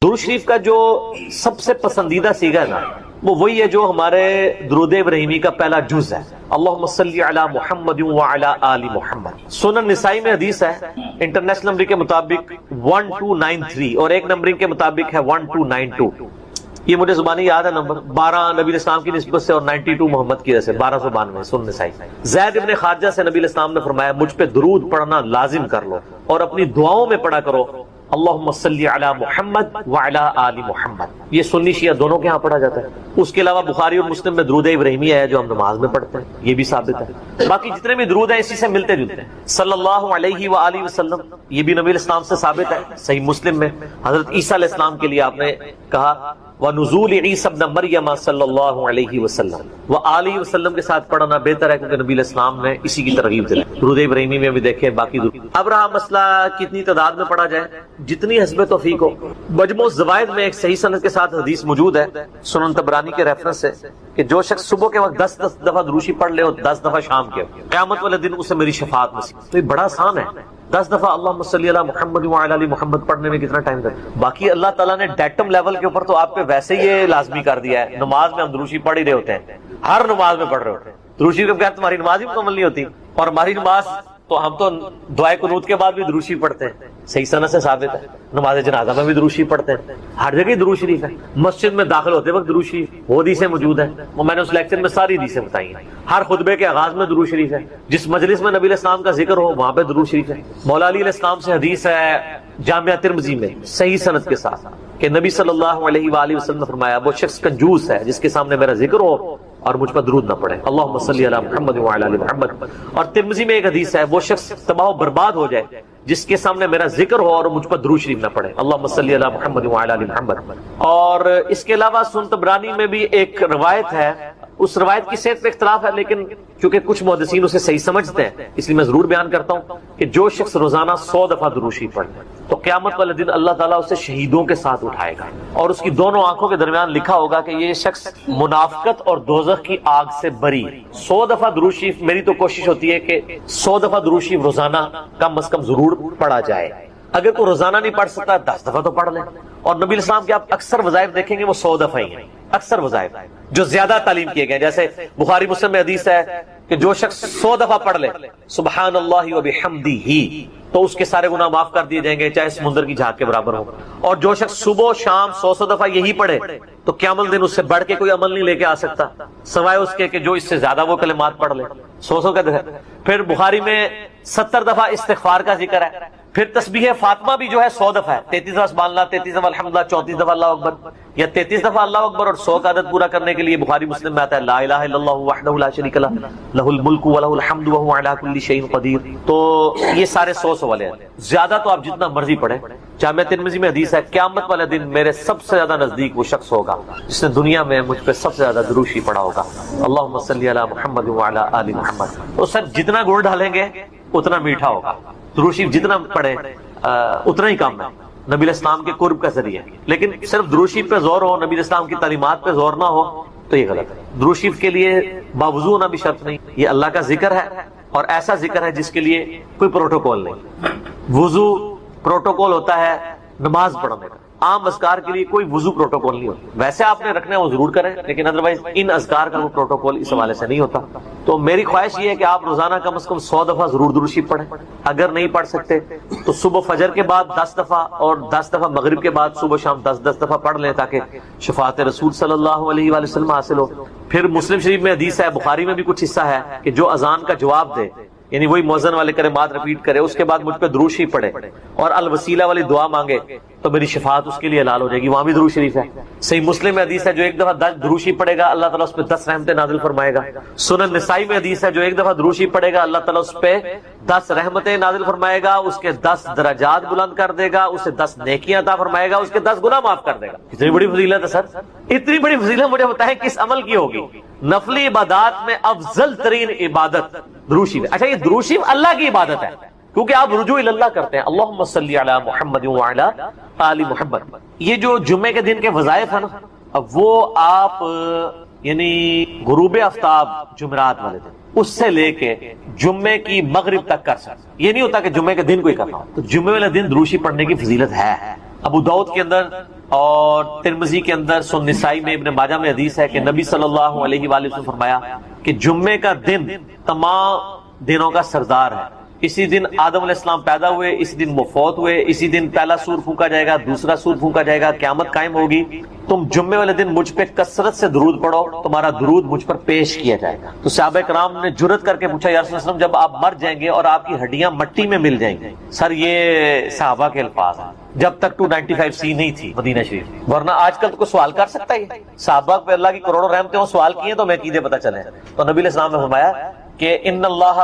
درود شریف کا جو سب سے پسندیدہ سیغہ ہے نا، وہ وہی ہے جو ہمارے درود ابراہیمی کا پہلا جز ہے، اللہم صلی علی محمد وعلی آل محمد۔ سنن نسائی میں حدیث ہے، انٹرنیشنل نمبر کے مطابق 1293 اور ایک نمبر کے مطابق ہے 1292۔ یہ مجھے زبانی یاد ہے نمبر، 12 نبی اسلام کی نسبت سے اور 92 محمد کی وجہ سے 1292 سنن نسائی۔ زید ابن خارجہ سے نبی اسلام نے فرمایا مجھ پہ درود پڑھنا لازم کر لو اور اپنی دعاؤں میں پڑھا کرو اللہم صلی علی محمد وعلی آل محمد۔ یہ سنی شیعہ دونوں کے ہاں پڑھا جاتا ہے۔ اس کے علاوہ بخاری اور مسلم میں درود ابراہیمی ہے جو ہم نماز میں پڑھتے ہیں، یہ بھی ثابت ہے۔ باقی جتنے بھی درود ہیں اسی سے ملتے جلتے ہیں، صلی اللہ علیہ وآلہ وسلم، یہ بھی نبی اسلام سے ثابت ہے۔ صحیح مسلم میں حضرت عیسیٰ علیہ السلام کے لیے آپ نے کہا وَنُزُولِ عِیسَى ابْنَ مَرْیَمَ صلی اللہ علیہ وسلم، وآلہ وسلم کے ساتھ پڑھنا بہتر ہے کیونکہ نبی اسلام نے اسی کی ترغیب دی۔ درود ابراہیمی میں بھی دیکھیں باقی درود۔ اب رہا مسئلہ کتنی تعداد میں پڑھا جائے، جتنی حسب توفیق ہو۔ مجموع الزوائد میں ایک صحیح سند کے ساتھ حدیث موجود ہے سنن طبرانی کے ریفرنس سے کہ جو شخص صبح کے وقت 10 دفعہ دروشی پڑھ لے اور 10 دفعہ شام کے، قیامت والے دن اسے میری شفاعت نصیب۔ تو یہ بڑا آسان ہے، 10 دفعہ اللہم صلی علی محمد وعلی آل محمد پڑھنے میں کتنا ٹائم لگتا ہے؟ باقی اللہ تعالیٰ نے ڈیٹم لیول کے اوپر تو آپ پہ ویسے ہی یہ لازمی کر دیا ہے۔ نماز میں ہم دروشی پڑھ ہی رہے ہوتے ہیں، ہر نماز میں پڑھ رہے ہوتے ہیں۔ دروشی کے بغیر تمہاری نماز ہی مکمل نہیں ہوتی، اور ہماری نماز تو ہم تو دعائے قنوت کے بعد بھی دروشی پڑھتے ہیں، صحیح سند سے ثابت ہے۔ نماز جنازہ میں بھی دروشی پڑھتے ہیں، ہر جگہ درود شریف ہے۔ مسجد میں داخل ہوتے وقت درود شریف وہ حدیثیں موجود ہیں، وہ میں نے اس لیکچر میں ساری حدیثیں بتائی ہیں۔ ہر خطبے کے آغاز میں درود شریف ہے، جس مجلس میں نبی علیہ السلام کا ذکر ہو وہاں پہ درود شریف ہے۔ مولا علی علیہ السلام سے حدیث ہے جامعہ ترمذی میں صحیح سند کے ساتھ کہ نبی صلی اللہ علیہ وآلہ وسلم نے فرمایا وہ شخص کنجوس ہے جس کے سامنے میرا ذکر ہو اور مجھ پر درود نہ پڑے، اللہم صلی علی محمد وعلی آل محمد۔ اور ترمذی میں ایک حدیث ہے وہ شخص تباہ و برباد ہو جائے جس کے سامنے میرا ذکر ہو اور مجھ پر درود شریف نہ پڑے، اللہم صلی علی محمد وعلی آل محمد۔ اور اس کے علاوہ سنن طبرانی میں بھی ایک روایت ہے، اس روایت کی صحت پہ اختلاف ہے لیکن چونکہ کچھ محدثین اسے صحیح سمجھتے ہیں اس لیے میں ضرور بیان کرتا ہوں کہ جو شخص روزانہ 100 دفعہ درود شریف پڑھے تو قیامت والے دن اللہ تعالیٰ اسے شہیدوں کے ساتھ اٹھائے گا اور اس کی دونوں آنکھوں کے درمیان لکھا ہوگا کہ یہ شخص منافقت اور دوزخ کی آگ سے بری۔ 100 دفعہ درود شریف، میری تو کوشش ہوتی ہے کہ 100 دفعہ درود شریف روزانہ کم از کم ضرور پڑھا جائے۔ اگر کوئی روزانہ نہیں پڑھ سکتا 10 دفعہ تو پڑھ لیں۔ اور نبی الاسلام کے آپ اکثر وظائف دیکھیں گے وہ 100 دفعہ ہی ہیں، اکثر وظائف جو زیادہ تعلیم کیے گئے، جیسے بخاری مسلم میں حدیث ہے کہ جو شخص 100 دفعہ پڑھ لے سبحان اللہ وبحمدہ تو اس کے سارے گناہ معاف کر دیے جائیں گے چاہے سمندر کی جھاگ کے برابر ہو۔ اور جو شخص صبح شام 100 دفعہ یہی پڑھے تو قیامت دن اس سے بڑھ کے کوئی عمل نہیں لے کے آ سکتا سوائے اس کے کہ جو اس سے زیادہ وہ کلمات پڑھ لے، 100 کا۔ پھر بخاری میں 70 دفعہ استغفار کا ذکر ہے۔ پھر تسبیح فاطمہ بھی جو ہے 100 دفعہ ہے، 33 دفعہ سبحان اللہ، 33 دفعہ الحمدللہ، 34 دفعہ اللہ اکبر، یا 33 دفعہ اللہ اکبر اور 100 کا عدد پورا کرنے کے لیے بخاری مسلم میں آتا ہے لا الہ الا اللہ وحدہ لا شریک لہ لہ الملک ولہ الحمد وہو علی کل شیء قدیر۔ تو یہ سارے 100 والے ہیں، زیادہ تو آپ جتنا مرضی پڑھیں۔ جامعہ ترمذی میں حدیث ہے قیامت والے دن میرے سب سے زیادہ نزدیک وہ شخص ہوگا جس نے دنیا میں مجھ پہ سب سے زیادہ درود شریف پڑھا ہوگا، اللہم صلی علی محمد وعلی آل محمد۔ تو سر جتنا گڑ ڈالیں گے اتنا میٹھا ہوگا، درود شریف جتنا پڑھیں اتنا ہی کام ہے نبی الاسلام کے قرب کا ذریعہ۔ لیکن صرف درود شریف پہ زور ہو، نبی الاسلام کی تعلیمات پہ زور نہ ہو تو یہ غلط ہے۔ درود شریف کے لیے باوضو ہونا بھی شرط نہیں، یہ اللہ کا ذکر ہے اور ایسا ذکر ہے جس کے لیے کوئی پروٹوکول نہیں۔ وضو پروٹوکول ہوتا ہے نماز پڑھنے کا، عام اذکار کے لیے کوئی وضو پروٹوکول نہیں ہوتا۔ ویسے آپ نے رکھنا ہے وہ ضرور کریں لیکن ادروائز ان اذکار کا وہ پروٹوکول اس حوالے سے نہیں ہوتا۔ تو میری خواہش یہ ہے کہ آپ روزانہ کم از کم 100 دفعہ ضرور درود شریف پڑھیں۔ اگر نہیں پڑھ سکتے تو صبح فجر کے بعد 10 دفعہ اور 10 دفعہ مغرب کے بعد صبح شام 10 دفعہ پڑھ لیں تاکہ شفاعت رسول صلی اللہ علیہ وآلہ وسلم حاصل ہو۔ پھر مسلم شریف میں حدیث ہے، بخاری میں بھی کچھ حصہ ہے کہ جو اذان کا جواب دے یعنی وہی مؤذن والے کلمات ریپیٹ کرے اس کے بعد مجھ پہ درود شریف پڑھے اور الوسیلہ والی دعا مانگے تو میری شفاعت اس کے لیے حلال ہو جائے گی، وہاں بھی درود شریف ہے۔ صحیح مسلم میں حدیث ہے جو ایک دفعہ 10 درود شریف پڑھے گا اللہ تعالیٰ اس پہ 10 رحمتیں نازل فرمائے گا۔ سنن نسائی میں حدیث ہے جو ایک دفعہ درود شریف پڑھے گا اللہ تعالیٰ اس پہ 10 رحمتیں نازل فرمائے گا، اس کے 10 درجات بلند کر دے گا، اسے 10 نیکیاں عطا فرمائے گا، اس کے 10 گناہ معاف کر دے گا۔ اتنی بڑی فضیلت ہے سر، اتنی بڑی فضیلت مجھے بتائیں کس عمل کی ہوگی؟ نفلی عبادات میں افضل ترین عبادت درود شریف۔ اچھا یہ درود شریف اللہ کی عبادت ہے کیونکہ آپ رجوع اللہ کرتے ہیں، اللہم صلی علی محمد وعلی آل محمد۔ یہ جو جمعے کے دن کے وظائف ہیں نا اب وہ آپ یعنی غروب آفتاب جمعرات والے دن اس سے لے کے جمعے کی مغرب تک کر سکتے۔ یہ نہیں ہوتا کہ جمعے کے دن کوئی کرنا ہو، تو جمعے والے دن درود شریف پڑھنے کی فضیلت ہے۔ ابو داؤد کے اندر اور ترمذی کے اندر، سنن نسائی میں، ابن ماجہ میں حدیث ہے کہ نبی صلی اللہ علیہ وآلہ وسلم فرمایا کہ جمعے کا دن تمام دنوں کا سردار ہے۔ اسی دن آدم علیہ السلام پیدا ہوئے، اسی دن وہ فوت ہوئے، اسی دن پہلا سور پھونکا جائے گا، دوسرا سور پھونکا جائے گا، قیامت قائم ہوگی۔ تم جمعے والے دن مجھ پہ کثرت سے درود پڑھو، تمہارا درود مجھ پر پیش کیا جائے گا۔ تو صحابہ کرام نے جرت کر کے پوچھا، یا رسول اللہ صلی اللہ علیہ وسلم جب آپ مر جائیں گے اور آپ کی ہڈیاں مٹی میں مل جائیں گی؟ سر یہ صحابہ کے الفاظ ہیں، جب تک 295C نہیں تھی مدینہ شریف، ورنہ آج کل تو کوئی سوال کر سکتا ہے؟ صحابہ پہ اللہ کی کروڑوں رحمتیں ہوں، سوال کیے تو میں عقیدے پتہ چلے۔ تو نبی علیہ السلام نے فرمایا کہ ان اللہ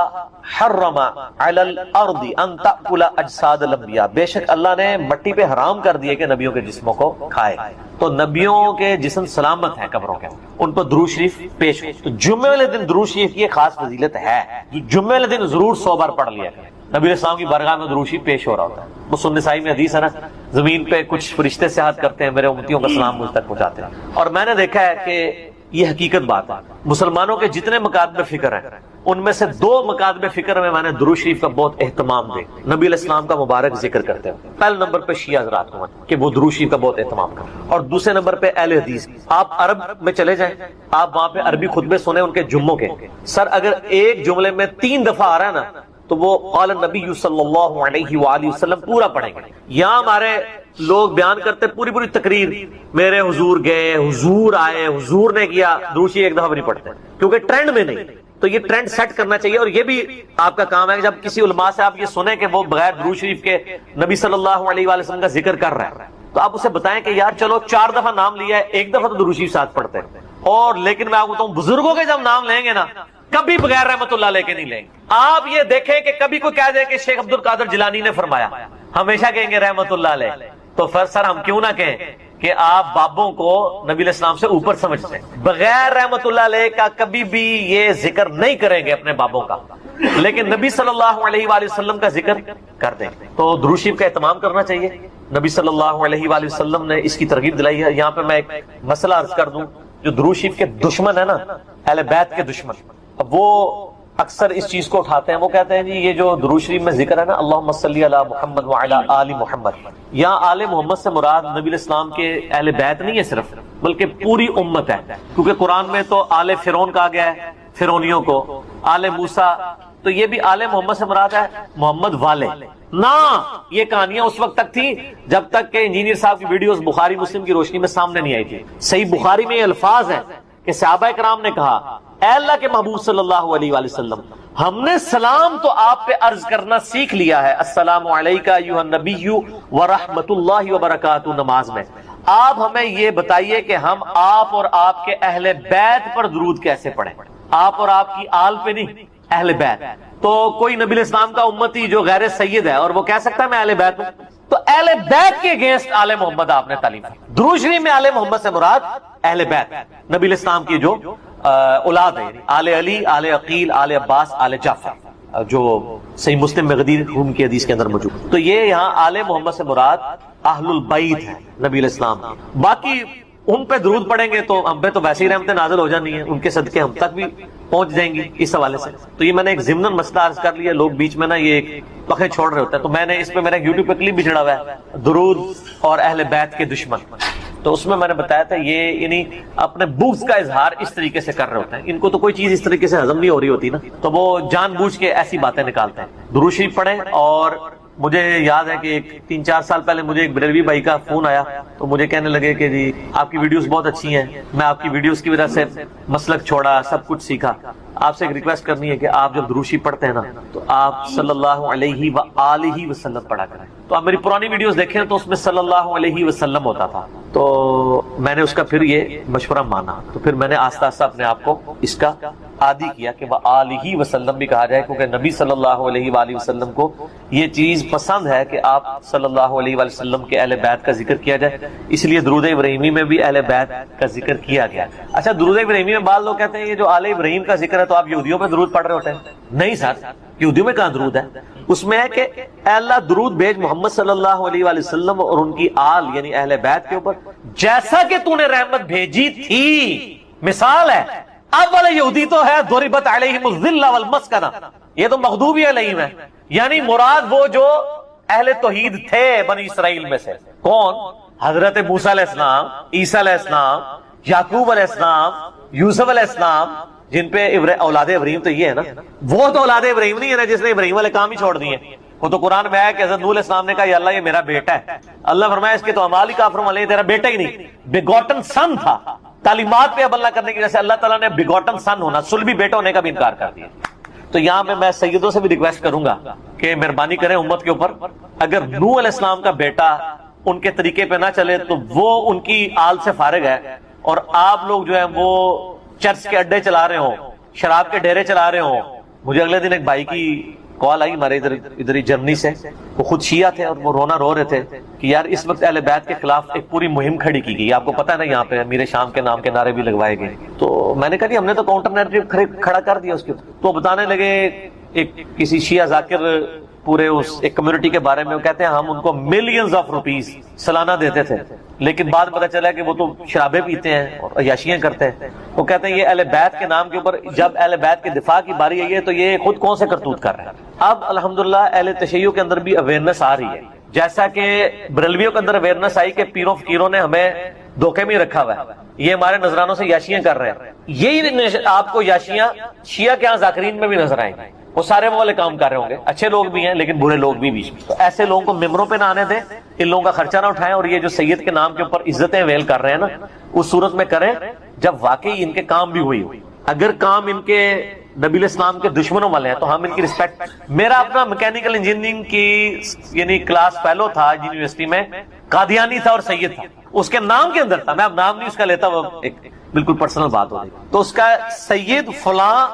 حرم علی الارض ان تأکل اجساد الانبیاء، بے شک اللہ نے مٹی پہ حرام کر دیے کہ نبیوں کے جسموں کو کھائے۔ تو نبیوں کے جسم سلامت ہیں قبروں کے، ان پر درود شریف پیش ہو۔ تو جمعے والے دن درود شریف کی خاص فضیلت ہے، جمعے والے دن ضرور 100 بار پڑھ لیا کریں۔ نبی علیہ السلام کی بارگاہ میں درود شریف پیش ہو رہا ہوتا ہے۔ وہ سنن نسائی میں حدیث ہے نا، زمین پہ کچھ فرشتے سیاحت کرتے ہیں، میرے امتیوں کا سلام مجھ تک پہنچاتے ہیں۔ اور میں نے دیکھا ہے کہ یہ حقیقت بات ہے، مسلمانوں کے جتنے مکاتب فکر ہیں ان میں سے 2 مکاتب فکر میں نے درود شریف کا بہت اہتمام دے، نبی علیہ السلام کا مبارک ذکر کرتے ہیں۔ پہلے نمبر پہ شیعہ حضرات کو کہ وہ درود شریف کا بہت اہتمام کریں، اور دوسرے نمبر پہ اہل حدیث۔ آپ عرب میں چلے جائیں، آپ وہاں پہ عربی خطبے سنیں ان کے جمعوں کے، سر اگر ایک جملے میں 3 دفعہ آ رہا ہے نا تو وہ قال النبی صلی اللہ علیہ وآلہ وسلم پورا پڑھیں گے۔ یہاں ہمارے لوگ بیان کرتے پوری تقریر، میرے حضور گئے، حضور آئے، حضور نے کیا، درود شریف ایک دفعہ بھی نہیں پڑھتے کیونکہ ٹرینڈ میں نہیں۔ تو یہ ٹرینڈ سیٹ کرنا چاہیے، اور یہ بھی آپ کا کام ہے کہ جب کسی علماء سے آپ یہ سنیں کہ وہ بغیر درود شریف کے نبی صلی اللہ علیہ وآلہ وسلم کا ذکر کر رہا ہے، تو آپ اسے بتائیں کہ یار چلو 4 دفعہ نام لیا ہے، 1 دفعہ تو درود شریف ساتھ پڑھتے ہیں۔ اور لیکن میں آپ کو بتاؤں، بزرگوں کے جب نام لیں گے نا کبھی بغیر رحمت اللہ لے کے نہیں لیں گے۔ آپ یہ دیکھیں کہ کبھی کوئی کہہ دے کہ شیخ عبد القادر جیلانی نے فرمایا، ہمیشہ کہیں گے رحمت اللہ علیہ۔ تو پھر سر ہم کیوں نہ کہیں کہ آپ بابوں کو نبی علیہ السلام سے اوپر سمجھتے ہیں، بغیر رحمت اللہ علیہ کا کبھی بھی یہ ذکر نہیں کریں گے اپنے بابوں کا، لیکن نبی صلی اللہ علیہ وآلہ وسلم کا ذکر کر دیں۔ تو درود شریف کا اہتمام کرنا چاہیے، نبی صلی اللہ علیہ وآلہ وسلم نے اس کی ترغیب دلائی ہے۔ یہاں پہ میں ایک مسئلہ عرض کر دوں، جو درود شریف کے دشمن ہے نا، اہل بیت کے دشمن، اب وہ اکثر اس چیز کو اٹھاتے ہیں، وہ کہتے ہیں جی یہ جو درود شریف میں ذکر ہے نا اللہم صلی علی محمد وعلی آل محمد، یہاں آل محمد سے مراد نبی علیہ السلام کے اہل بیت نہیں ہے صرف، بلکہ پوری امت ہے، کیونکہ قرآن میں تو آل فرعون کہا گیا ہے فرعونیوں کو، آل موسیٰ، تو یہ بھی آل محمد سے مراد ہے محمد والے نا۔ یہ کہانیاں اس وقت تک تھی جب تک کہ انجینئر صاحب کی ویڈیوز بخاری مسلم کی روشنی میں سامنے نہیں آئی تھی۔ صحیح بخاری میں یہ الفاظ ہیں کہ صحابہ کرام نے کہا اے اللہ کے محبوب صلی اللہ علیہ وآلہ وسلم، ہم نے سلام تو آپ پہ عرض کرنا سیکھ لیا ہے، السلام علیکہ ایھا النبی ورحمۃ اللہ وبرکاتہ، نماز میں آپ ہمیں یہ بتائیے کہ ہم آپ اور آپ کے اہل بیت پر درود کیسے پڑھیں، آپ اور آپ کی آل پہ نہیں، اہل بیت۔ تو کوئی نبی علیہ السلام کا امتی جو غیر سید ہے اور وہ کہہ سکتا ہے میں اہل بیت ہوں، تو اہل بیت کے اگینسٹ آل محمد آپ نے تعلیم دی۔ درود شریف میں آل محمد سے مراد اہل بیت، نبی علیہ السلام کی جو اولاد ہے، آل علی، آل عقیل، آل عباس، آل جعفر، جو صحیح مسلم میں غدیر روم کی حدیث کے اندر موجود۔ تو یہ یہاں آل محمد سے مراد اہل البیت ہے نبی علیہ السلام۔ باقی ان پہ درود پڑھیں گے تو ہم پہ تو ویسے ہی رحمتیں نازل ہو جانی ہیں، ان کے صدقے ہم تک بھی پہنچ جائیں گی اس حوالے سے۔ تو یہ میں نے ایک ضمناً مسئلہ عرض کر لیا، لوگ بیچ میں نا یہ ایک پخے چھوڑ رہے ہوتے ہیں، تو میں نے اس پہ میرا یوٹیوب پہ کلپ بھی چڑھا ہوا ہے، درود اور اہل بیت کے دشمن، تو اس میں نے بتایا تھا یہ یعنی اپنے بغض کا اظہار اس طریقے سے کر رہے ہوتے ہیں، ان کو تو کوئی چیز اس طریقے سے ہضم نہیں ہو رہی ہوتی نا، تو وہ جان بوجھ کے ایسی باتیں نکالتے ہیں۔ درود شریف پڑھیں، اور مجھے یاد ہے کہ 3-4 سال پہلے مجھے ایک بریلوی بھائی کا فون آیا، تو مجھے کہنے لگے کہ جی آپ کی ویڈیوز بہت اچھی ہیں، میں آپ کی ویڈیوز کی وجہ سے مسلک چھوڑا، سب کچھ سیکھا۔ آپ سے ایک ریکویسٹ کرنی ہے کہ آپ جب درود شریف پڑھتے ہیں نا تو آپ صلی اللہ علیہ وآلہ وسلم پڑھا کریں۔ تو آپ میری پرانی ویڈیوز دیکھیں تو اس میں صلی اللہ علیہ وسلم ہوتا تھا، تو میں نے اس کا پھر یہ مشورہ مانا، تو پھر میں نے آہستہ آہستہ اپنے آپ کو اس کا عادی کیا کہ وآلہ وسلم بھی کہا جائے، کیونکہ نبی صلی اللہ علیہ وآلہ وسلم کو یہ چیز پسند ہے کہ آپ صلی اللہ علیہ وآلہ وسلم کے اہل بیت کا ذکر کیا جائے، اس لیے درود ابراہیمی میں بھی اہل بیت کا ذکر کیا گیا۔ اچھا، درود ابراہیمی میں بعض لوگ کہتے ہیں یہ جو آل ابراہیم کا ذکر ہے تو آپ یہودیوں پہ درود پڑھ رہے ہوتے ہیں۔ نہیں سر، یہودیوں میں کہاں درود ہے؟ اس میں ہے کہ اے اللہ درود بھیج محمد صلی اللہ علیہ وآلہ وسلم اور ان کی آل یعنی اہل بیت کے اوپر جیسا کہ تو نے رحمت بھیجی تھی۔ مثال ہے، اب والے یہودی تو ہے ضربت علیہم الذلہ والمسکنہ، یہ تو مغضوب علیہم ہے، یعنی مراد وہ جو اہل توحید تھے بنی اسرائیل میں سے۔ کون؟ حضرت موسیٰ علیہ السلام، عیسیٰ علیہ السلام، یعقوب علیہ السلام، یوسف علیہ السلام، جن پہ اولاد ابراہیم تو یہ ہے نا، وہ تو اولاد ابراہیم نہیں ہے نا جس نے ابراہیم والے کام ہی چھوڑ دیے. وہ تو قرآن میں ہے کہ حضرت نوح علیہ السلام نے کہا یا اللہ یہ میرا بیٹا ہے. اللہ فرمایا اس کے تو اعمال ہی کافر والے، تیرا بیٹا ہی نہیں، بیگوٹن سن تھا. تعلیمات پہ عمل نہ کرنے کی وجہ سے اللہ تعالیٰ نے بیگوٹن سن ہونا، صلبی بیٹا ہونے کا بھی انکار کر دیا. تو یہاں میں سیدوں سے بھی ریکویسٹ کروں گا کہ مہربانی کریں امت کے اوپر، اگر نوح علیہ السلام کا بیٹا ان کے طریقے پہ نہ چلے تو وہ ان کی آل سے فارغ ہے، اور آپ لوگ جو ہے وہ چرچ کے اڈے چلا رہے ہوں، شراب کے ڈیرے چلا رہے ہوں. مجھے اگلے دن ایک بھائی کی کال آئی ہمارے ادھر ہی جرمنی سے، وہ خود شیعہ تھے اور وہ رو رہے تھے کہ یار اس وقت اہل بیت کے خلاف ایک پوری مہم کھڑی کی گئی. آپ کو پتہ ہے نا یہاں پہ امیر شام کے نام کے نعرے بھی لگوائے گئے. تو میں نے کہا کہ ہم نے تو کاؤنٹر نیریٹو کھڑا کر دیا اس کے. تو بتانے لگے ایک کسی شیعہ ذاکر پورے اس ایک کمیونٹی کے بارے میں، وہ کہتے ہیں ہم ان کو ملینز آف روپیز سالانہ دیتے تھے، لیکن بعد پتہ چلا کہ وہ تو شرابیں پیتے ہیں اور عیاشیاں کرتے ہیں. وہ کہتے ہیں یہ اہل بیت کے نام کے اوپر جب اہل بیت کے دفاع کی باری آئی ہے تو یہ خود کون سے کرتوت کر رہے ہیں. اب الحمدللہ اہل تشیع کے اندر بھی اویئرنیس آ رہی ہے، جیسا کہ بریلویوں کے اندر اویئرنیس آئی کہ پیروں فقیروں نے ہمیں دھوکے میں رکھا ہوا ہے، یہ ہمارے نذرانوں سے یاشیاں کر رہے ہیں. یہی آپ کو یاشیاں شیعہ کے ہاں ذاکرین میں بھی نظر آئیں گے. وہ سارے وہ والے کام کر رہے ہوں گے، اچھے لوگ بھی ہیں لیکن برے لوگ بھی بیچ میں. تو ایسے لوگوں کو ممبروں پہ نہ آنے دیں، ان لوگوں کا خرچہ نہ اٹھائیں، اور یہ جو سید کے نام کے اوپر عزتیں ویل کر رہے ہیں نا، اس صورت میں کریں جب واقعی ان کے کام بھی ہوئی. اگر کام ان کے نبی علیہ السلام کے دشمنوں والے ہیں تو ہم ان کی رسپیکٹ. میرا اپنا میکینیکل انجینئرنگ کی یعنی کلاس فیلو تھا یونیورسٹی میں، قادیانی تھا اور سید تھا، اس کے نام کے اندر تھا، میں اب نام نہیں اس کا لیتا، وہ ایک بالکل پرسنل بات ہوگی. تو اس کا سید فلاں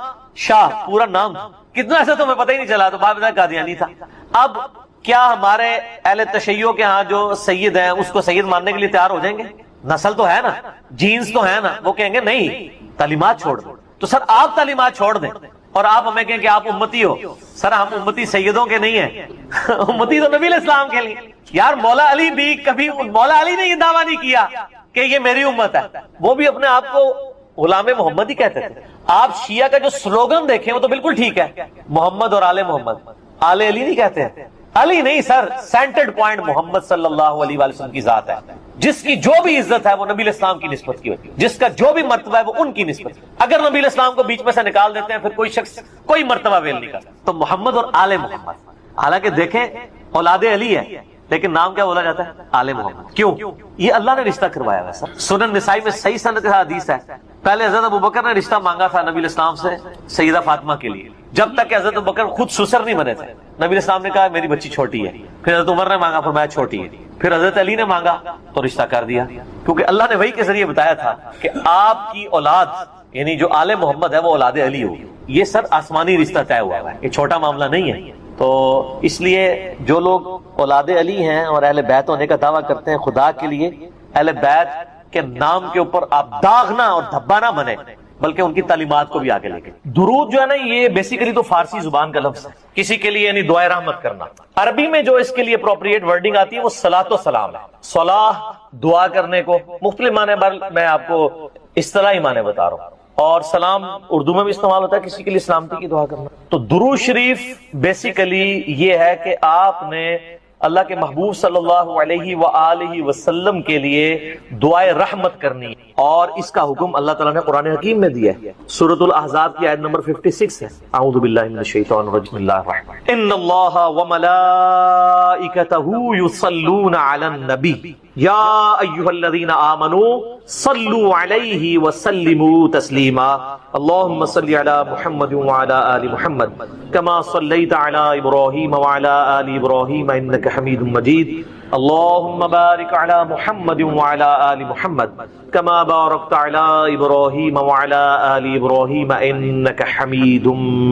شاہ پورا نام تھا، کتنا ایسا تو ہمیں پتہ ہی نہیں چلا، تو بعد میں قادیانی تھا. اب کیا ہمارے اہل تشیع کے ہاں جو سید ہیں اس کو سید ماننے کے لیے تیار ہو جائیں گے؟ نسل تو ہے نا، جینز تو ہے نا. وہ کہیں گے نہیں تعلیمات چھوڑ دو. تو سر آپ تعلیمات چھوڑ دیں اور آپ ہمیں کہیں کہ آپ امتی ہو. سر ہم امتی سیدوں کے نہیں ہیں، امتی تو نبی علیہ السلام کے لیے. یار مولا علی بھی کبھی، مولا علی نے یہ دعویٰ نہیں کیا کہ یہ میری امت ہے، وہ بھی اپنے آپ کو غلام محمد ہی کہتے تھے. آپ شیعہ کا جو سلوگن دیکھیں وہ تو بالکل ٹھیک ہے، محمد اور آل محمد. آل علی نہیں کہتے ہیں، علی نہیں سر، سینٹرڈ پوائنٹ محمد صلی اللہ علیہ وآلہ وسلم کی ذات ہے. جس کی جو بھی عزت ہے وہ نبی علیہ السلام کی نسبت کی ہوتی ہے، جس کا جو بھی مرتبہ ہے وہ ان کی نسبت. اگر نبی علیہ السلام کو بیچ میں سے نکال دیتے ہیں پھر کوئی شخص کوئی مرتبہ ویل نہیں کرتا. تو محمد اور آل محمد، حالانکہ دیکھیں اولاد علی ہے لیکن نام کیا بولا جاتا ہے؟ آل محمد. کیوں؟ یہ اللہ نے رشتہ کروایا ہے. سر سنن نسائی میں صحیح سند حدیث ہے، پہلے حضرت ابوبکر نے رشتہ مانگا تھا نبی علیہ السلام سے سیدہ فاطمہ کے لیے، جب تک کہ حضرت ابوبکر خود سسر نہیں بنے تھے. نبی علیہ السلام نے کہا میری بچی چھوٹی ہے. پھر حضرت عمر نے مانگا، فرمایا چھوٹی ہے. پھر حضرت علی نے مانگا تو رشتہ کر دیا، کیونکہ اللہ نے وحی کے ذریعے بتایا تھا کہ آپ کی اولاد یعنی جو آل محمد ہے وہ اولاد علی ہوگی. یہ سر آسمانی رشتہ طے ہوا ہے، یہ چھوٹا معاملہ نہیں ہے. تو اس لیے جو لوگ اولاد علی ہیں اور اہل بیت ہونے کا دعویٰ کرتے ہیں، خدا کے لیے اہل بیت کے نام کے اوپر آپ داغنا اور دھبا نہ بنے، بلکہ ان کی تعلیمات کو بھی آگے لے کے. درود جو ہے نا یہ بیسیکلی تو فارسی زبان کا لفظ ہے، کسی کے لیے یعنی دعائے رحمت کرنا. عربی میں جو اس کے لیے اپروپریٹ ورڈنگ آتی ہے وہ صلاۃ و سلام ہے. صلاح دعا کرنے کو مختلف معنی، میں آپ کو اصطلاحی معنی بتا رہا ہوں، اور سلام اردو میں بھی استعمال ہوتا ہے کسی کے لیے سلامتی کی دعا کرنا. تو درود شریف بیسیکلی یہ ہے کہ آپ نے اللہ کے محبوب صلی اللہ علیہ وآلہ وسلم کے لیے دعائے رحمت کرنی، اور اس کا حکم اللہ تعالیٰ نے قرآن حکیم میں دیا ہے. سورۃ الاحزاب کی آیت نمبر 56 ہے. اعوذ باللہ من الشیطان الرجیم، بسم اللہ الرحمن الرحیم. ان اللہ وملائکتہ یصلون علی النبی یا ایھا الذین آمنوا صلوا علیہ وسلموا تسلیما. اللہم صل علی محمد وعلی آل محمد کما صلیت علی ابراہیم وعلی آل ابراہیم انک حمید مجید. اللہم بارک علی محمد وعلی آل محمد کما بارکت علی ابراہیم وعلی آل ابراہیم انک حمید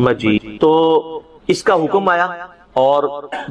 مجید. تو اس کا حکم آیا، اور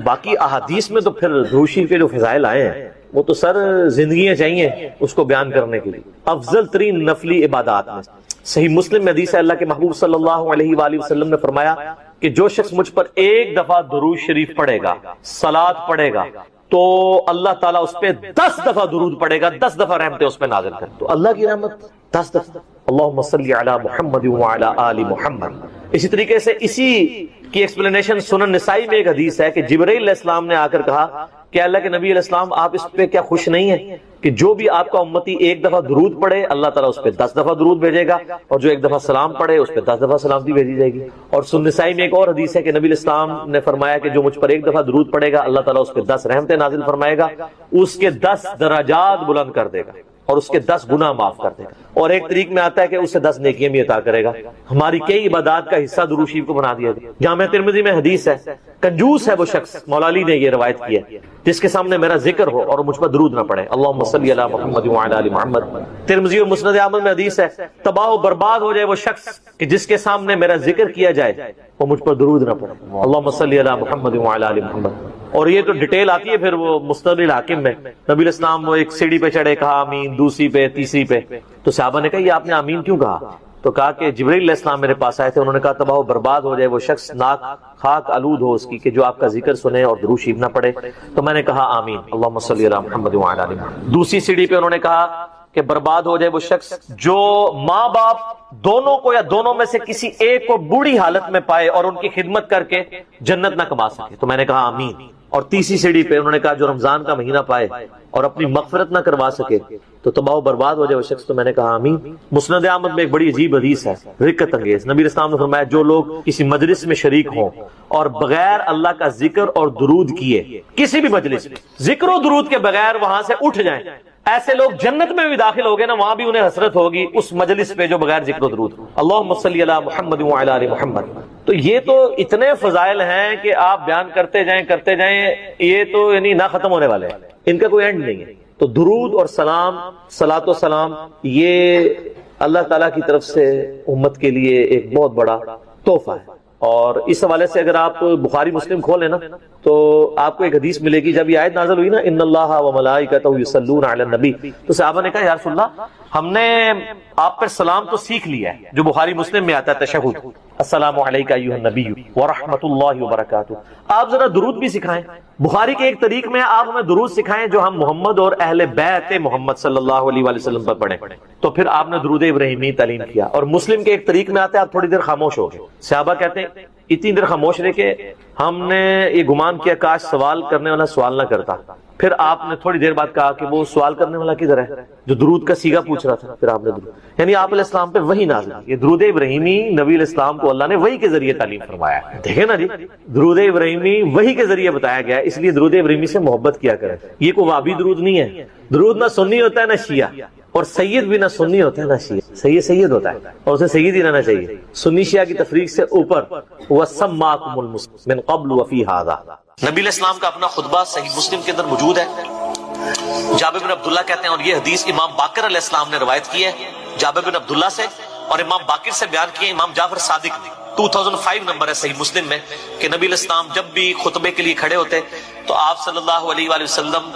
باقی احادیث میں تو پھر درود شریف کے جو فضائل آئے ہیں وہ تو سر زندگیاں چاہیے اس کو بیان کرنے کے لیے. افضل ترین نفلی عبادات میں صحیح مسلم میں حدیث ہے، اللہ کے محبوب صلی اللہ علیہ وآلہ وسلم نے فرمایا کہ جو شخص مجھ پر ایک دفعہ درود شریف پڑھے گا، صلاۃ پڑھے گا، تو اللہ تعالیٰ اس پہ 10 دفعہ درود پڑھے گا، 10 دفعہ رحمتیں اس پہ نازل کر. تو اللہ کی رحمت 10 دفعہ. اللہم صلی علی محمد وعلی آل محمد. اسی طریقے سے اسی کی ایکسپلینیشن سنن نسائی میں ایک حدیث ہے کہ جبرائیل علیہ السلام نے آ کر کہا کہ اللہ کے نبی علیہ السلام آپ اس پہ کیا خوش نہیں ہیں کہ جو بھی آپ کا امتی ایک دفعہ درود پڑھے اللہ تعالیٰ اس پہ 10 دفعہ درود بھیجے گا، اور جو ایک دفعہ سلام پڑھے اس پہ 10 دفعہ سلامتی بھیجی جائے گی۔ اور سنن نسائی میں ایک اور حدیث ہے کہ نبی علیہ السلام نے فرمایا کہ جو مجھ پر ایک دفعہ درود پڑھے گا اللہ تعالیٰ اس پہ 10 رحمتیں نازل فرمائے گا، اس کے 10 درجات بلند کر دے گا اور اس کے 10 گناہ معاف کر دے گا، اور ایک طریق میں آتا ہے کہ اس سے 10 نیکیاں بھی عطا کرے گا۔ ہماری کئی عبادات کا حصہ درود شریف کو بنا دیا گیا۔ جامع ترمذی میں حدیث ہے، کنجوس ہے وہ شخص، مولا علی نے یہ روایت کی ہے، جس کے سامنے میرا ذکر ہو اور مجھ پر درود نہ پڑے۔ اللہم صلی علی محمد وعلی آل محمد۔ ترمذی اور مسند احمد میں حدیث ہے، تباہ و برباد ہو جائے وہ شخص کہ جس کے سامنے میرا ذکر کیا جائے وہ مجھ پر درود نہ پڑے۔ اللہم صلی علی محمد وعلی آل محمد۔ اور یہ تو ڈیٹیل آتی ہے پھر وہ مستدرک الحاکم میں، نبی علیہ السلام وہ ایک سیڑھی پہ چڑھے، کہا آمین، دوسری پہ، تیسری پہ، تو صحابہ نے کہا یہ آپ نے آمین کیوں کہا؟ تو کہا کہ جبرائیل علیہ السلام میرے پاس آئے تھے، انہوں نے کہا تباہ و برباد ہو جائے وہ شخص، ناک خاک آلود ہو اس کی کہ جو آپ کا ذکر سنے اور درود شریف نہ پڑھے۔ تو میں نے کہا آمین، اللہم صلی علی محمد وعلی آل محمد۔ دوسری سیڑھی پہ انہوں نے کہا کہ برباد ہو جائے وہ شخص جو ماں باپ دونوں کو یا دونوں میں سے کسی ایک کو بوڑھی حالت میں پائے اور ان کی خدمت کر کے جنت نہ کما سکے، تو میں نے کہا آمین۔ اور تیسری سیڑھی پہ انہوں نے کہا جو رمضان کا مہینہ پائے اور اپنی مغفرت نہ کروا سکے تو تباہ و برباد ہو جائے وہ شخص، تو میں نے کہا آمین۔ مسند احمد میں ایک بڑی عجیب حدیث ہے، رقت انگیز، نبی علیہ السلام نے فرمایا جو لوگ کسی مجلس میں شریک ہوں اور بغیر اللہ کا ذکر اور درود کیے کسی بھی مجلس میں ذکر و درود کے بغیر وہاں سے اٹھ جائیں، ایسے لوگ جنت میں بھی داخل ہو گئے نا، وہاں بھی انہیں حسرت ہوگی اس مجلس پہ جو بغیر ذکر و درود۔ اللہم صلی علی محمد وعلی آل محمد۔ تو یہ تو اتنے فضائل ہیں کہ آپ بیان کرتے جائیں، یہ تو یعنی نہ ختم ہونے والے ہیں، ان کا کوئی اینڈ نہیں ہے۔ تو درود اور سلام، صلاۃ و سلام، یہ اللہ تعالیٰ کی طرف سے امت کے لیے ایک بہت بڑا تحفہ ہے۔ اور اس حوالے سے اگر آپ بخاری مسلم کھولیں نا تو آپ کو ایک حدیث ملے گی، جب یہ آیت نازل ہوئی نا ان اللہ و ملائکتہ یصلون علی النبی، تو صحابہ نے کہا یا رسول اللہ ہم نے آپ پر سلام تو سیکھ لیا ہے جو بخاری مسلم میں آتا ہے تشہد، السلام علیکہ ایھا النبی ورحمۃ اللہ وبرکاتہ، آپ ذرا درود بھی سکھائیں۔ بخاری کے ایک طریق میں آپ ہمیں درود سکھائیں جو ہم محمد اور اہل بیت محمد صلی اللہ علیہ وآلہ وسلم پر پڑھیں، تو پھر آپ نے درود ابراہیمی تعلیم کیا۔ اور مسلم کے ایک طریق میں آتے ہیں آپ تھوڑی دیر خاموش ہو گئے، صحابہ کہتے ہیں اتنی دیر خاموش رہے کہ ہم نے یہ گمان کیا کاش سوال کرنے والا سوال نہ کرتا، پھر آپ نے تھوڑی دیر بعد کہا کہ وہ سوال کرنے والا کدھر ہے جو درود کا صیغہ پوچھ رہا تھا، پھر آپ نے درود، یعنی آپ علیہ السلام پہ وحی نازل ہوئی۔ یہ درود ابراہیمی نبی علیہ السلام کو اللہ نے وحی کے ذریعے تعلیم فرمایا ہے۔ دیکھیں نا جی، درود ابراہیمی وحی کے ذریعے بتایا گیا ہے، اس لیے درود ابراہیمی سے محبت کیا کریں۔ یہ کوئی وابی درود نہیں ہے، درود نہ سنی ہوتا ہے نہ شیعہ، اور سید بھی نہ سنی ہوتا ہے نہ شیعہ، سید ہوتا ہے اور اسے سید ہی رہنا چاہیے، سنی شیعہ کی تفریق سے اوپر۔ وَسَمَّاكُمُ الْمُسْلِمِينَ مِن قَبْلُ وَفِي هَذَا، نبی علیہ السلام کا اپنا خطبہ صحیح مسلم کے اندر موجود ہے۔ جابر بن عبداللہ کہتے ہیں، اور یہ حدیث امام باقر علیہ السلام نے روایت کی ہے جابر بن عبداللہ سے، اور امام باقر سے بیان کیے امام جعفر صادق نے، 2005 نمبر ہے صحیح مسلم میں، کہ نبی علیہ السلام جب بھی خطبے کے لیے کھڑے ہوتے تو آپ صلی اللہ علیہ وآلہ وسلم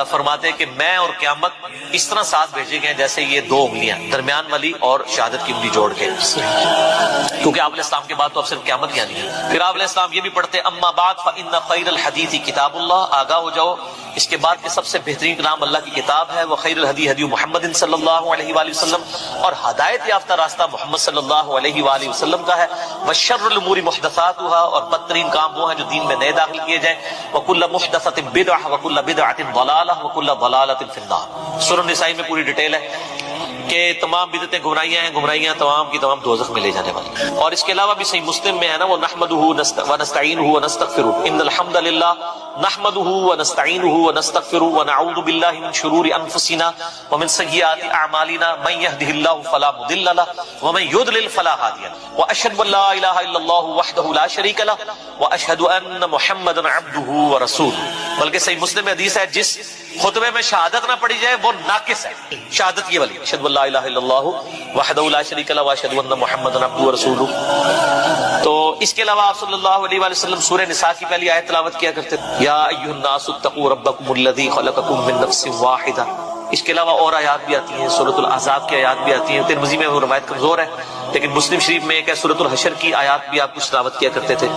فرماتے کہ میں اور قیامت اس طرح ساتھ بھیجے گئے جیسے یہ دو انگلیاں، درمیان والی اور شہادت کی انگلی جوڑ کے، کیونکہ آپ علیہ السلام کے بعد تو اب صرف قیامت کی آنی ہے۔ پھر آپ علیہ السلام یہ بھی پڑھتے اما بعد فإن خیر الحدیث کتاب اللہ، آگاہ ہو جاؤ اس کے بعد کہ سب سے بہترین کلام اللہ کی کتاب ہے، وخیر الہدی ہدی محمد صلی اللہ علیہ وآلہ وسلم، اور ہدایت یافتہ راستہ محمد صلی اللہ علیہ وآلہ وسلم کا ہے، وشر الامور محدثاتها، اور بدترین کام وہ ہیں جو دین میں نئے داخل کیے جائیں، وکل محدثۃ بدعہ وکل بدعۃ ضلالہ وکل ضلالۃ فی النار۔ سورۃ النساء میں پوری ڈیٹیل ہے کہ تمام بدعتیں گمراہیاں ہیں، گمراہیاں تمام کی تمام دوزخ میں لے جانے والی۔ اور اس کے علاوہ بھی صحیح مسلم میں ہے نا، وہ نحمدہ ونستعینہ ونستغفرہ ان الحمد للہ نحمدہ ونستعینہ ونستغفرہ ونعوذ باللہ من شرور انفسنا ومن سیئات اعمالنا من یہدہ اللہ فلا مضل لہ ومن یضلل فلا ہادی لہ واشہد ان لا الہ الا اللہ وحدہ لا شریک لہ واشہد ان محمدا عبدہ ورسولہ۔ بلکہ صحیح مسلم میں حدیث ہے جس خطبے میں شہادت نہ پڑھی جائے وہ ناقص ہے، شہادت یہ والی اشہد ان لا الہ الا اللہ وحدہ لا شریک لہ واشہد ان محمدا عبدہ ورسولہ۔ تو اس کے علاوہ آپ صلی اللہ علیہ وآلہ وسلم سورہ نساء کی پہلی آیت تلاوت کیا کرتے تھے، یا ایھا الناس اتقوا ربکم الذی خلقکم من نفس واحدہ۔ اس کے علاوہ اور آیات بھی آتی ہیں، سورۃ الاحزاب کی آیات بھی آتی ہیں، ترمذی میں وہ روایت کمزور ہے لیکن مسلم شریف میں ایک ہے سورۃ الحشر کی آیات بھی آپ کچھ تلاوت کیا کرتے تھے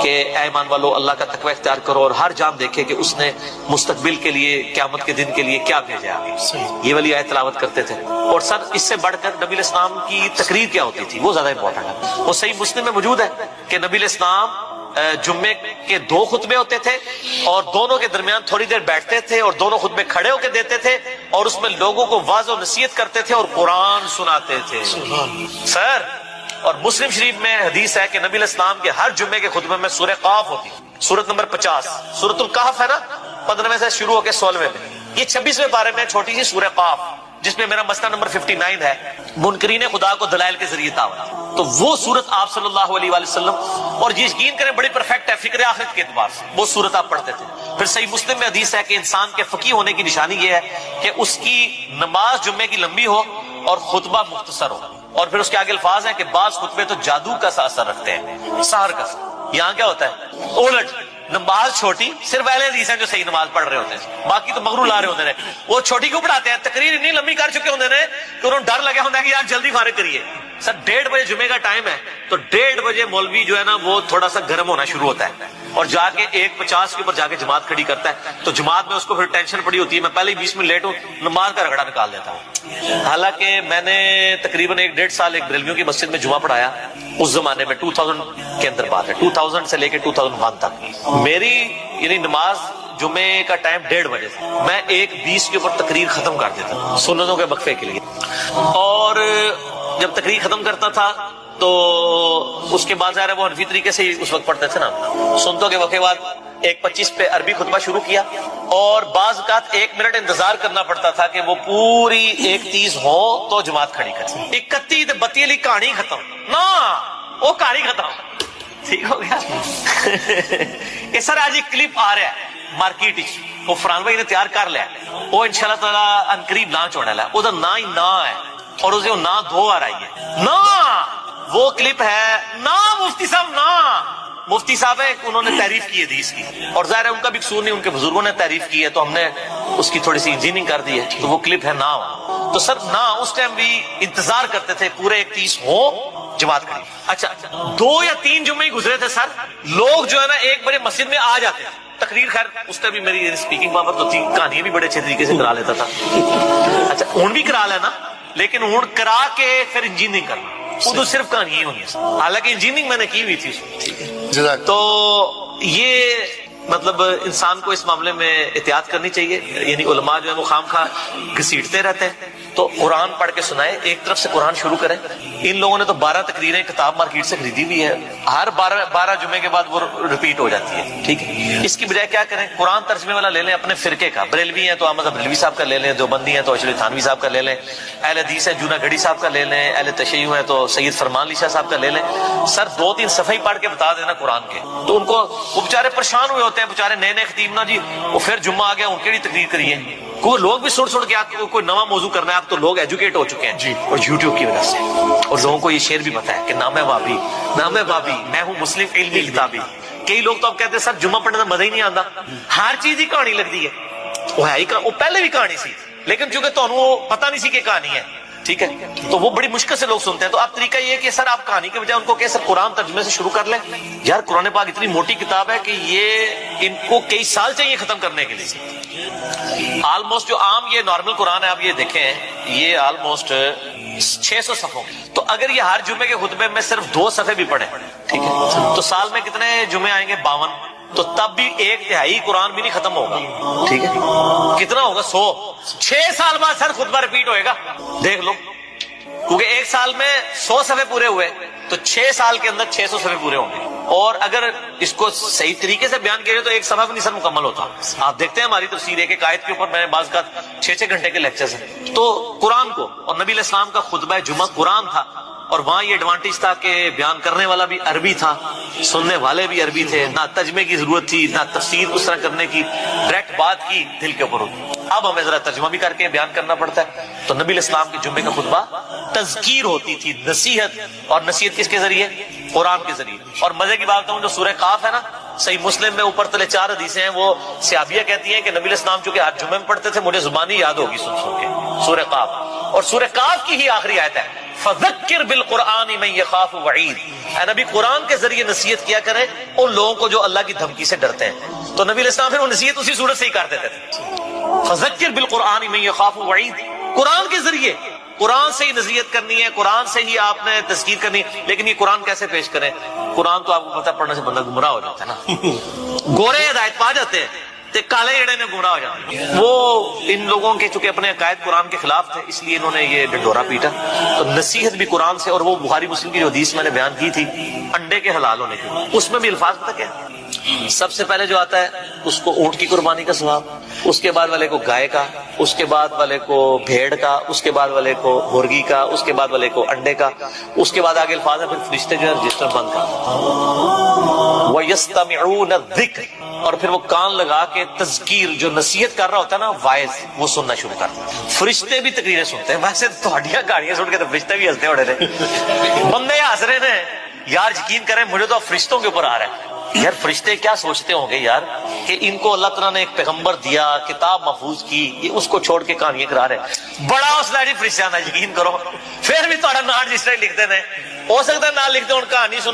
کہ اے ایمان والو اللہ کا تقوی اختیار کرو اور ہر جان دیکھے کہ اس نے مستقبل کے لیے قیامت کے دن کے لیے کیا بھیجا ہے، یہ والی آیت تلاوت کرتے تھے۔ اور سر اس سے بڑھ کر نبی علیہ السلام کی تقریر کیا ہوتی تھی وہ زیادہ امپورٹنٹ ہے، وہ صحیح مسلم میں موجود ہے کہ نبی علیہ السلام جمعے کے 2 خطبے ہوتے تھے اور دونوں کے درمیان تھوڑی دیر بیٹھتے تھے اور دونوں خطبے کھڑے ہو کے دیتے تھے اور اس میں لوگوں کو واعظ و نصیحت کرتے تھے اور قرآن سناتے تھے سر. اور مسلم شریف میں حدیث ہے کہ نبی علیہ السلام کے ہر جمعے کے خطبے میں سورہ قاف ہوتی، سورت نمبر 50، سورت القحف ہے نا، 15ویں سے شروع ہو کے 16ویں میں، یہ 26ویں پارے میں چھوٹی سی سورہ قاف جس میں میرا مسئلہ نمبر 59 ہے، منکرین خدا کو دلائل کے ذریعے دعوت. تو وہ سورت آپ صلی اللہ علیہ وآلہ وسلم، اور یہ یقین کریں بڑی پرفیکٹ ہے فکر آخرت کے اعتبار سے، وہ سورت آپ پڑھتے تھے. پھر صحیح مسلم میں حدیث ہے کہ انسان کے فقیہ ہونے کی نشانی یہ ہے کہ اس کی نماز جمعے کی لمبی ہو اور خطبہ مختصر ہو. اور پھر اس کے آگے الفاظ ہیں کہ بعض خطبے تو جادو کا سا اثر رکھتے ہیں، سحر کا. یہاں کیا ہوتا ہے الٹ، نماز چھوٹی، صرف اہل حدیث ہیں جو صحیح نماز پڑھ رہے ہوتے ہیں، باقی تو مغرور لا رہے ہوتے ہیں. وہ چھوٹی کیوں پڑھاتے ہیں؟ تقریر اتنی لمبی کر چکے ہوتے ہیں کہ انہوں ڈر لگا ہوتا ہے کہ یار جلدی فارغ کریے. سر 1:30 بجے جمعے کا ٹائم ہے تو 1:30 بجے مولوی جو ہے نا وہ تھوڑا سا گرم ہونا شروع ہوتا ہے اور جا کے 1:50 کے اوپر جا کے جماعت کھڑی کرتا ہے. تو جماعت میں اس کو پھر ٹینشن پڑی ہوتی ہے، میں پہلے ہی 20 منٹ لیٹ ہوں، نماز کا رگڑا نکال دیتا ہوں. حالانکہ میں نے تقریباً 1.5 سال ایک بریلویوں کی مسجد میں جمعہ پڑھایا اس زمانے میں، 2000 کے اندر بات ہے، 2000 سے لے کے 2001 تک. میری یعنی نماز جمعے کا ٹائم 1:30 بجے سے میں 1:20 کے اوپر تقریر ختم کر دیتا ہوں سنتوں کے وقفے کے لیے. اور جب تقریر ختم کرتا تھا تو اس کے بعد ظاہر ہے وہ حنفی طریقے سے ہی اس وقت پڑھتے تھے نا، سنتوں کے وقفے بعد 1:25 پہ عربی خطبہ شروع کیا اور بعض اوقات 1 منٹ انتظار کرنا پڑتا تھا کہ وہ پوری 1:30 ہو تو جماعت کھڑی کرتی. 31 تے 32 والی کہانی ختم نہ، وہ کہانی ختم، ٹھیک ہو گیا. یہ سر آج ایک کلپ آ رہا ہے مارکیٹ، وہ فرحان بھائی نے تیار کر لیا، وہ انشاءاللہ تعالی ان قریب لانچ ہونے والا ہے. وہ نہ ہی نہ ہے اور اسے نہ 2 آ رہی ہے نہ. وہ کلپ ہے نہ مفتی صاحب، نہ مفتی صاحب ہے، انہوں نے تعریف کی حدیث کی اور ظاہر ہے ان کا بھی قصور نہیں، ان کے بزرگوں نے تعریف کی ہے تو ہم نے اس کی تھوڑی سی انجینئرنگ کر دی ہے. تو وہ کلپ ہے نہ. تو سر نہ اس ٹائم بھی انتظار کرتے تھے پورے 1:30 ہو جماعت کھڑی. اچھا 2 یا 3 جمعے ہی گزرے تھے سر، لوگ جو ہے نا 1 بجے مسجد میں آ جاتے ہیں. تقریر خیر اس ٹائم بھی میری اسپیکنگ پاور تو تھی، کہانیاں بھی بڑے اچھے طریقے سے کرا لیتا تھا. اچھا اون بھی کرا لینا، لیکن اون کرا کے پھر انجینئرنگ کرنا، اردو صرف کہانی ہی ہونی ہے. حالانکہ انجینئرنگ میں نے کی ہوئی تھی. تو یہ مطلب انسان کو اس معاملے میں احتیاط کرنی چاہیے. یعنی علماء جو ہے وہ خام خواہ گھسیٹتے رہتے ہیں، تو قرآن پڑھ کے سنائے، ایک طرف سے قرآن شروع کریں. ان لوگوں نے تو 12 تقریریں کتاب مارکیٹ سے خریدی ہوئی ہے، ہر 12 جمعے کے بعد وہ ریپیٹ ہو جاتی ہے. ٹھیک ہے، اس کی بجائے کیا کریں، قرآن ترجمے والا لے لیں اپنے فرقے کا. بریلوی ہیں تو احمد بریلوی صاحب کا لے لیں، دیوبندی ہیں تو اشرف تھانوی صاحب کا لے لیں، اہل حدیث ہیں جونا گھڑی صاحب کا لے لیں، اہل تشیع ہیں تو سید فرمان علی شاہ صاحب کا لے لیں. سر 2-3 صفحے پڑھ کے بتا دینا قرآن کے، تو ان کو وہ بےچارے پریشان ہوئے ہوتے ہیں، بےچارے نئے خطیب نا جی، وہ پھر جمعہ آ گیا ان کی تقریر کریے. کوئی لوگ بھی سن کے آپ کو کوئی نواں موضوع کرنا ہے، آپ تو لوگ ایجوکیٹ ہو چکے ہیں جی، اور یوٹیوب کی وجہ سے، اور لوگوں کو یہ شعر بھی پتا ہے کہ نام ہے بابی، نام ہے بابی، میں ہوں مسلم علمی کتابی. کئی لوگ تو اب کہتے ہیں سر جمعہ پڑھنے کا مزہ ہی نہیں آتا، ہر چیز ہی کہانی لگتی ہے. وہ ہے ہی وہ پہلے بھی کہانی سی، لیکن چونکہ تمہیں پتہ نہیں سی کہ کہانی ہے، ٹھیک ہے، تو وہ بڑی مشکل سے لوگ سنتے ہیں. تو اب طریقہ یہ ہے کہ سر آپ کہانی کے بجائے ان کو کہ سر قرآن ترجمے سے شروع کر لیں. یار قرآن پاک اتنی موٹی کتاب ہے کہ یہ ان کو کئی سال چاہیے ختم کرنے کے لیے. آلموسٹ جو عام یہ نارمل قرآن ہے آپ یہ دیکھیں، یہ آلموسٹ 600 صفحوں. تو اگر یہ ہر جمعے کے خطبے میں صرف 2 صفحے بھی پڑھیں، ٹھیک ہے، تو سال میں کتنے جمعے آئیں گے؟ 52. تو تب بھی 1/3 قرآن بھی نہیں ختم ہوگا. ٹھیک ہے، کتنا ہوگا؟ 100. 6 سال بعد سر خطبہ ریپیٹ ہوئے گا، دیکھ لو، کیونکہ 1 سال میں 100 صفحے پورے ہوئے تو 6 سال کے اندر 600 صفحے پورے ہوں گے. اور اگر اس کو صحیح طریقے سے بیان کیا جائے تو 1 صفحہ بھی نہیں سر مکمل ہوتا. آپ دیکھتے ہیں ہماری تفسیر ایک آیت کے اوپر میں بعض کا 6 گھنٹے کے لیکچرز ہیں. تو قرآن کو، اور نبی علیہ السلام کا خطبہ جمعہ قرآن تھا، اور وہاں یہ ایڈوانٹیج تھا کہ بیان کرنے والا بھی عربی تھا، سننے والے بھی عربی تھے، نہ ترجمے کی ضرورت تھی نہ تفسیر اس طرح کرنے کی، ڈائریکٹ بات کی دل کے اوپر ہوتی. اب ہمیں ذرا ترجمہ بھی کر کے بیان کرنا پڑتا ہے. تو نبی علیہ السلام کے جمعے کا خطبہ تذکیر ہوتی تھی، نصیحت، اور نصیحت کس کے ذریعے؟ قرآن کے ذریعے. اور مزے کی بات ہوں، جو سورہ قاف ہے نا، صحیح مسلم میں اوپر تلے 4 حدیثیں ہیں، وہ صحابیہ کہتی ہیں کہ نبی علیہ السلام چونکہ ہر جمعے میں پڑھتے تھے، مجھے زبانی یاد ہوگی سن کے سورہ قاف. اور سورہ قاف کی ہی آخری آیت ہے فذکر بالقرآن من یخاف وعید. اے نبی قرآن کے ذریعے نصیحت کیا کریں ان لوگوں کو جو اللہ کی دھمکی سے ڈرتے ہیں. تو نبی علیہ السلام پھر وہ نصیحت اسی صورت سے ہی کر دیتے تھے، فذکر بالقرآن من یخاف وعید. قرآن کے ذریعے قرآن سے ہی نصیحت کرنی ہے، قرآن سے ہی آپ نے تذکیر کرنی ہے، لیکن یہ قرآن کیسے پیش کریں؟ قرآن تو آپ کو پتہ پڑھنے سے بندہ گمراہ ہو جاتا ہے نا، گورے ہدایت پا جاتے ہیں تے کالے جڑے نے گمراہ ہو جاتے ہیں۔ وہ ان لوگوں کے چونکہ اپنے عقائد قرآن کے خلاف تھے، اس لیے انہوں نے یہ ڈنڈورا پیٹا۔ تو نصیحت بھی قرآن سے، اور وہ بخاری مسلم کی جو حدیث میں نے بیان کی تھی انڈے کے حلال ہونے کی، اس میں بھی الفاظ پتہ کیا؟ سب سے پہلے جو آتا ہے اس کو اونٹ کی قربانی کا ثواب، اس کے بعد والے کو گائے کا، اس کے بعد والے کو بھیڑ کا، اس کے بعد والے کو مرغی کا، اس کے بعد والے کو انڈے کا، اس کے بعد آگے الفاظ ہے پھر فرشتے جو ہے رجسٹر بند کا، وَيَسْتَمِعُونَ الذِّكْرَ، اور پھر وہ کان لگا کے تذکیر جو نصیحت کر رہا ہوتا ہے نا وائز، وہ سننا شروع کرتا ہے۔ فرشتے بھی تقریریں سنتے ہیں، ویسے تہاڈیاں گاڑیاں سن کے تو فرشتے بھی ہنستے ہوڑے نے، بندے ہنس رہے نے یار، یقین کریں مجھے تو فرشتوں کے اوپر آ رہا ہے۔ یار فرشتے کیا سوچتے ہوں گے یار کہ ان کو اللہ تعالیٰ نے ایک پیغمبر دیا، کتاب محفوظ کی، یہ اس کو چھوڑ کے کہانیاں کرا رہے۔ بڑا حوصلہ ہے جی فرشتیاں دا، یقین کرو۔ پھر بھی تہاڈا نام جس طرح لکھتے ہیں، ہو سکتا ہے نہ لکھتے ہوں کہانی سن